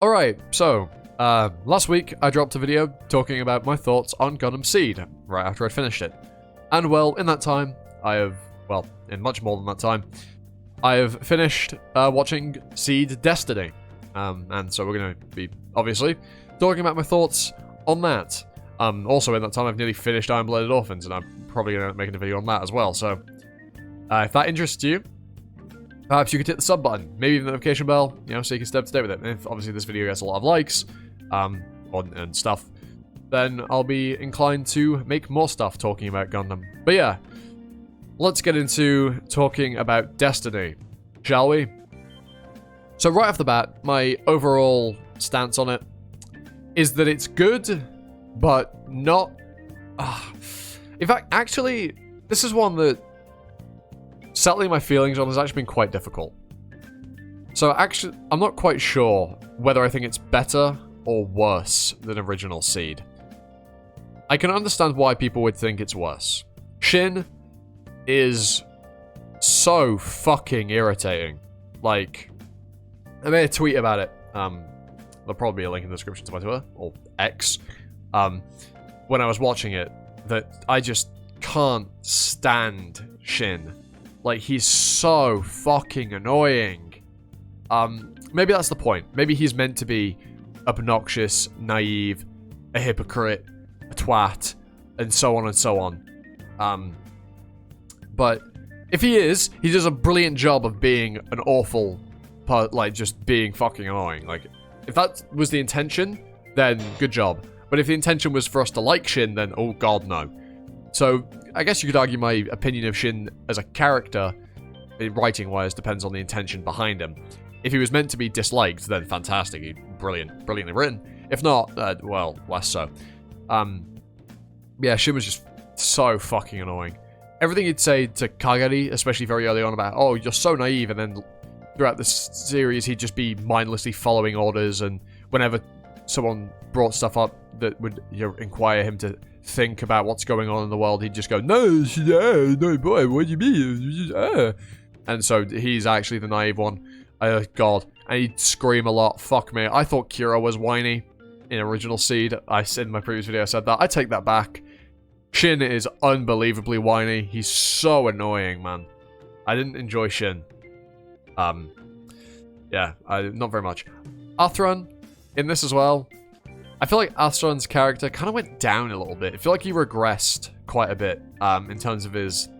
Alright, so, last week I dropped a video talking about my thoughts on Gundam Seed, right after I'd finished it. And well, in that time, in much more than that time, I have finished watching Seed Destiny. And so we're going to be, obviously, talking about my thoughts on that. Also in that time I've nearly finished Iron Blooded Orphans, and I'm probably going to make a video on that as well, so if that interests you, perhaps you could hit the sub button, maybe even the notification bell, so you can stay up to date with it. And if obviously this video gets a lot of likes, and stuff, then I'll be inclined to make more stuff talking about Gundam. But yeah, let's get into talking about Destiny, shall we? So right off the bat, my overall stance on it is that it's good, but not... In fact, actually, this is one that settling my feelings on has actually been quite difficult. So actually, I'm not quite sure whether I think it's better or worse than original Seed. I can understand why people would think it's worse. Shin is so fucking irritating. Like, I made a tweet about it. There'll probably be a link in the description to my Twitter, or X, when I was watching it, that I just can't stand Shin. Like, he's so fucking annoying. Maybe that's the point. Maybe he's meant to be obnoxious, naive, a hypocrite, a twat, and so on and so on. But if he is, he does a brilliant job of being an awful, just being fucking annoying. Like, if that was the intention, then good job. But if the intention was for us to like Shin, then oh god, no. So, I guess you could argue my opinion of Shin as a character, writing-wise, depends on the intention behind him. If he was meant to be disliked, then fantastic, he's brilliantly written. If not, well, less so. Yeah, Shin was just so fucking annoying. Everything he'd say to Kagari, especially very early on about, oh, you're so naive, and then throughout this series, he'd just be mindlessly following orders, and whenever someone brought stuff up that would inquire him to think about what's going on in the world, he'd just go, no boy, what do you mean? And so he's actually the naive one. God. And he'd scream a lot. Fuck me. I thought Kira was whiny in original Seed. In my previous video I said that. I take that back. Shin is unbelievably whiny. He's so annoying, man. I didn't enjoy Shin. Yeah, not very much. Atheron, in this as well, I feel like Atheron's character kind of went down a little bit. I feel like he regressed quite a bit in terms of his,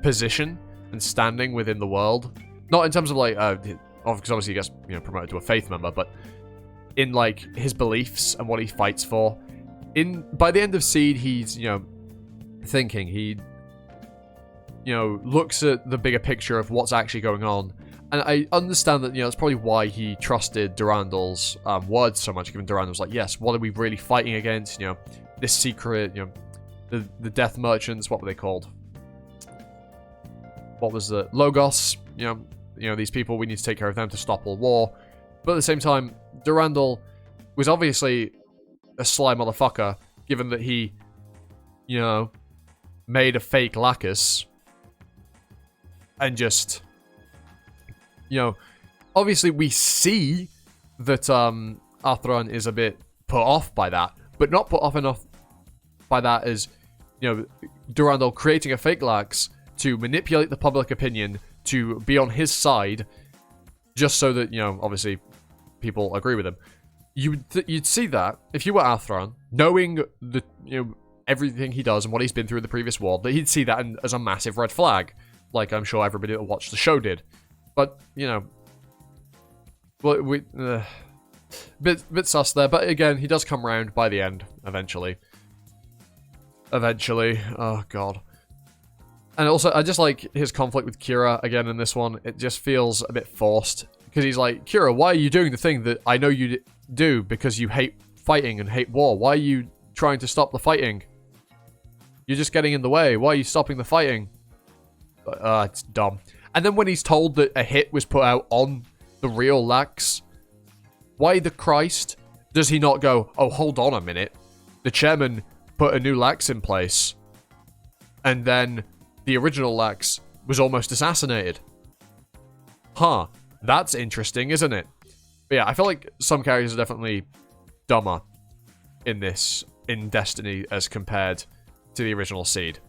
position and standing within the world. Not in terms of, because obviously he gets, promoted to a faith member, but in, his beliefs and what he fights for. By the end of Seed, he's, thinking. He, looks at the bigger picture of what's actually going on. And I understand that, that's probably why he trusted Durandal's words so much, given Durandal was like, yes, what are we really fighting against? This secret, the Death Merchants, what were they called? What was the Logos? These people, we need to take care of them to stop all war. But at the same time, Durandal was obviously a sly motherfucker, given that he, made a fake Lacus and just... obviously we see that Atheron is a bit put off by that, but not put off enough by that as, Durandal creating a fake Lax to manipulate the public opinion to be on his side, just so that, obviously people agree with him. You'd see that if you were Atheron, knowing the, everything he does and what he's been through in the previous war, that he'd see that as a massive red flag, like I'm sure everybody that watched the show did. But, well, bit sus there. But again, he does come round by the end, eventually. Oh, God. And also, I just like his conflict with Kira, again, in this one. It just feels a bit forced. Because he's like, Kira, why are you doing the thing that I know you do because you hate fighting and hate war? Why are you trying to stop the fighting? You're just getting in the way. Why are you stopping the fighting? It's dumb. And then when he's told that a hit was put out on the real Lax, why the Christ does he not go, oh, hold on a minute. The chairman put a new Lax in place. And then the original Lax was almost assassinated. Huh. That's interesting, isn't it? But yeah, I feel like some characters are definitely dumber in Destiny as compared to the original Seed.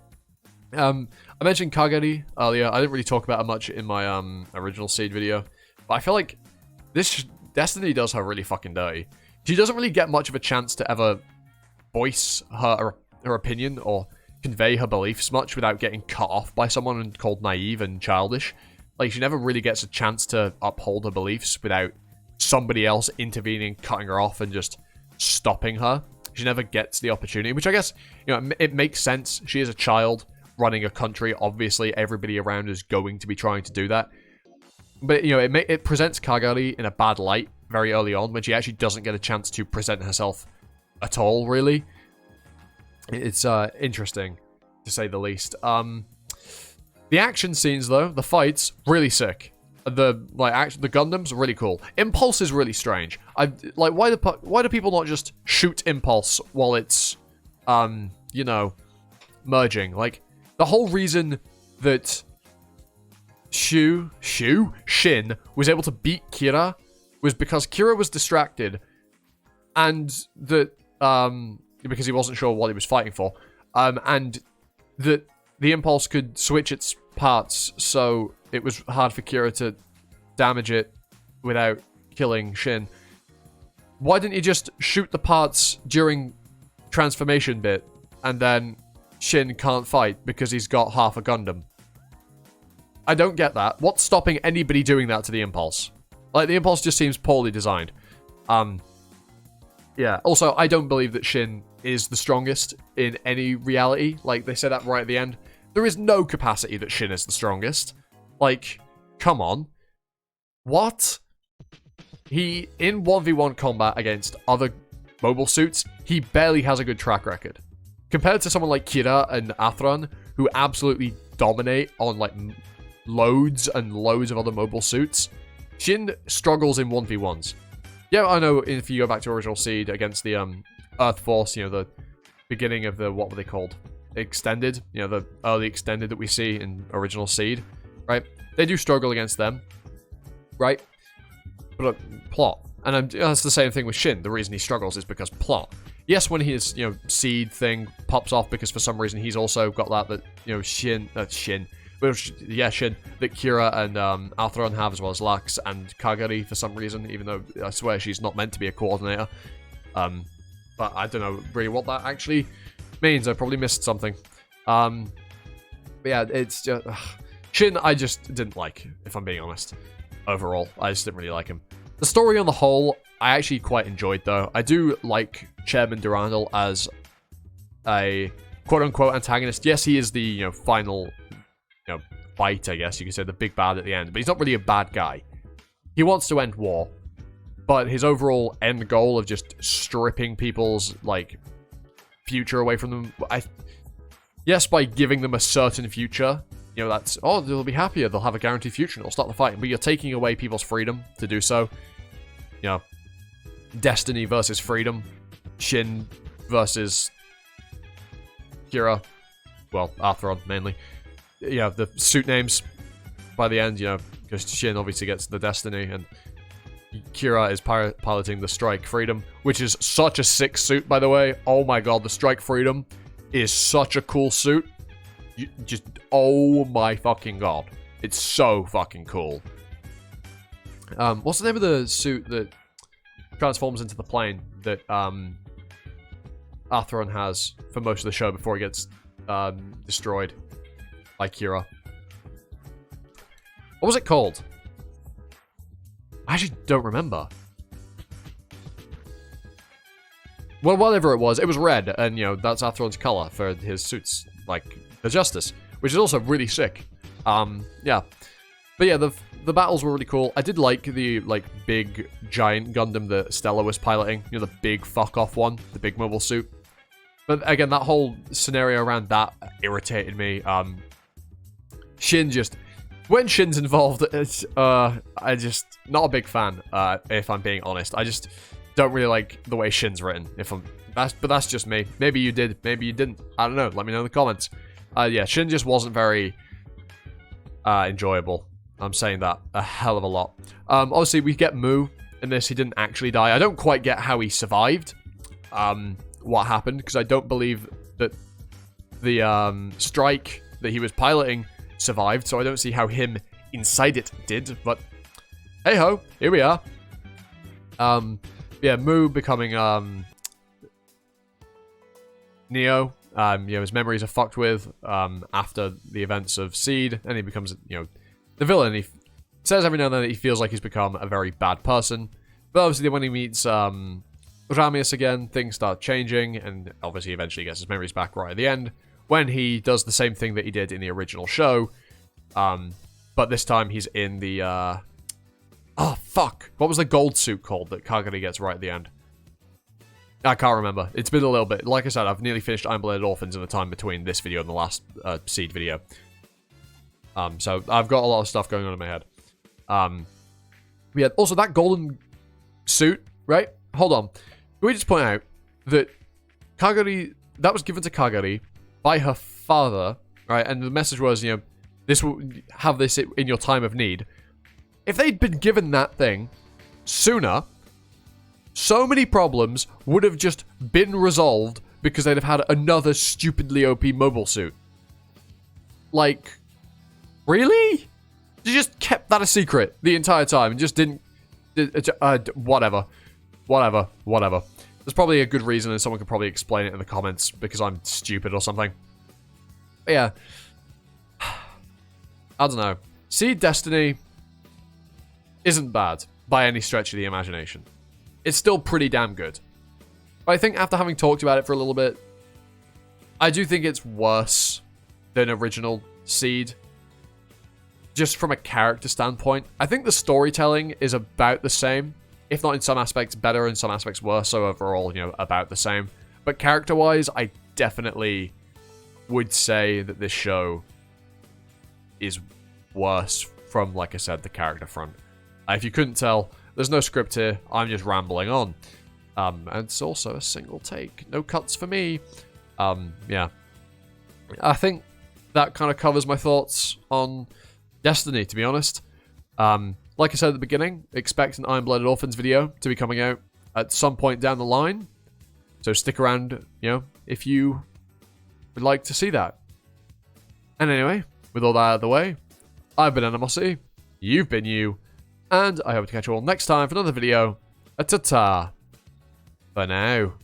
I mentioned Kagari earlier. I didn't really talk about it much in my original Seed video, but I feel like this Destiny does her really fucking dirty. She doesn't really get much of a chance to ever voice her opinion or convey her beliefs much without getting cut off by someone and called naive and childish. Like, she never really gets a chance to uphold her beliefs without somebody else intervening, cutting her off, and just stopping her. She never gets the opportunity, which I guess, you know, it makes sense. She is a child running a country. Obviously, everybody around is going to be trying to do that. But, you know, it presents Kagari in a bad light very early on when she actually doesn't get a chance to present herself at all, really. It's interesting, to say the least. The action scenes, though, the fights, really sick. The Gundams, really cool. Impulse is really strange. Why do people not just shoot Impulse while it's, you know, merging? Like, the whole reason that Shin was able to beat Kira was because Kira was distracted, and that because he wasn't sure what he was fighting for, and that the Impulse could switch its parts, so it was hard for Kira to damage it without killing Shin. Why didn't you just shoot the parts during transformation bit, and then Shin can't fight because he's got half a Gundam? I don't get that. What's stopping anybody doing that to the Impulse? Like, the Impulse just seems poorly designed. Yeah. Also, I don't believe that Shin is the strongest in any reality. Like, they said that right at the end. There is no capacity that Shin is the strongest. Like, come on. What? He, in 1v1 combat against other mobile suits, he barely has a good track record. Compared to someone like Kira and Athron, who absolutely dominate on, like, loads and loads of other mobile suits, Shin struggles in 1v1s. Yeah, I know if you go back to Original Seed against the Earth Force, you know, the beginning of the, what were they called? Extended, you know, the early Extended that we see in Original Seed, right? They do struggle against them, right? But plot. And that's the same thing with Shin. The reason he struggles is because plot. Yes, when his, you know, Seed thing pops off because for some reason he's also got that, you know, Shin, that Kira and Atheron have, as well as Lux and Kagari for some reason, even though I swear she's not meant to be a coordinator. But I don't know really what that actually means. I probably missed something. But yeah, it's just... Shin, I just didn't like, if I'm being honest. Overall, I just didn't really like him. The story on the whole, I actually quite enjoyed, though. I do like Chairman Durandal as a quote-unquote antagonist. Yes, he is the, you know, final... you know, fight, I guess you could say, the big bad at the end. But he's not really a bad guy. He wants to end war. But his overall end goal of just stripping people's, like, future away from them... yes, by giving them a certain future, you know, that's... oh, they'll be happier, they'll have a guaranteed future, and they'll start the fighting. But you're taking away people's freedom to do so. You know, Destiny versus freedom. Shin versus Kira. Well, Atheron, mainly. You know, the suit names by the end, you know, because Shin obviously gets the Destiny, and Kira is piloting the Strike Freedom, which is such a sick suit, by the way. Oh my god, the Strike Freedom is such a cool suit. Oh my fucking god. It's so fucking cool. What's the name of the suit that transforms into the plane that Atheron has for most of the show before he gets destroyed by Kira? What was it called? I actually don't remember. Well, whatever it was red, and, you know, that's Atheron's color for his suits, like the Justice, which is also really sick. Yeah. But yeah, the battles were really cool. I did like the, like, big, giant Gundam that Stella was piloting. You know, the big fuck-off one, the big mobile suit. But again, that whole scenario around that irritated me. Shin just... when Shin's involved, it's, I just... not a big fan, if I'm being honest. I just don't really like the way Shin's written, but that's just me. Maybe you did, maybe you didn't. I don't know, let me know in the comments. Yeah, Shin just wasn't very, enjoyable. I'm saying that a hell of a lot. Obviously, we get Mu in this, he didn't actually die. I don't quite get how he survived. What happened, because I don't believe that the strike that he was piloting survived, so I don't see how him inside it did, but hey ho, here we are. Yeah, Mu becoming Neo. His memories are fucked with after the events of Seed, and he becomes, the villain. He says every now and then that he feels like he's become a very bad person, but obviously when he meets Ramius again, things start changing, and obviously eventually gets his memories back right at the end, when he does the same thing that he did in the original show, but this time he's in the, oh, fuck, what was the gold suit called that Kagari gets right at the end? I can't remember. It's been a little bit. Like I said, I've nearly finished Iron-Blooded Orphans in the time between this video and the last Seed video. So I've got a lot of stuff going on in my head. We had also that golden suit, right? Hold on. Can we just point out that Kagari, that was given to Kagari by her father, right? And the message was, this will have this in your time of need. If they'd been given that thing sooner, so many problems would have just been resolved because they'd have had another stupidly OP mobile suit. Like, really? You just kept that a secret the entire time and just didn't... whatever. There's probably a good reason, and someone could probably explain it in the comments because I'm stupid or something. But yeah. I don't know. Seed Destiny isn't bad by any stretch of the imagination. It's still pretty damn good. But I think after having talked about it for a little bit, I do think it's worse than original Seed. Just from a character standpoint. I think the storytelling is about the same. If not in some aspects better, in some aspects worse. So overall, about the same. But character-wise, I definitely would say that this show is worse from, like I said, the character front. If you couldn't tell, there's no script here. I'm just rambling on. And it's also a single take. No cuts for me. Yeah. I think that kind of covers my thoughts on Destiny, to be honest. Like I said at the beginning, expect an Iron-Blooded Orphans video to be coming out at some point down the line. So stick around, if you would like to see that. And anyway, with all that out of the way, I've been Animosity, you've been you, and I hope to catch you all next time for another video. Ta-ta for now.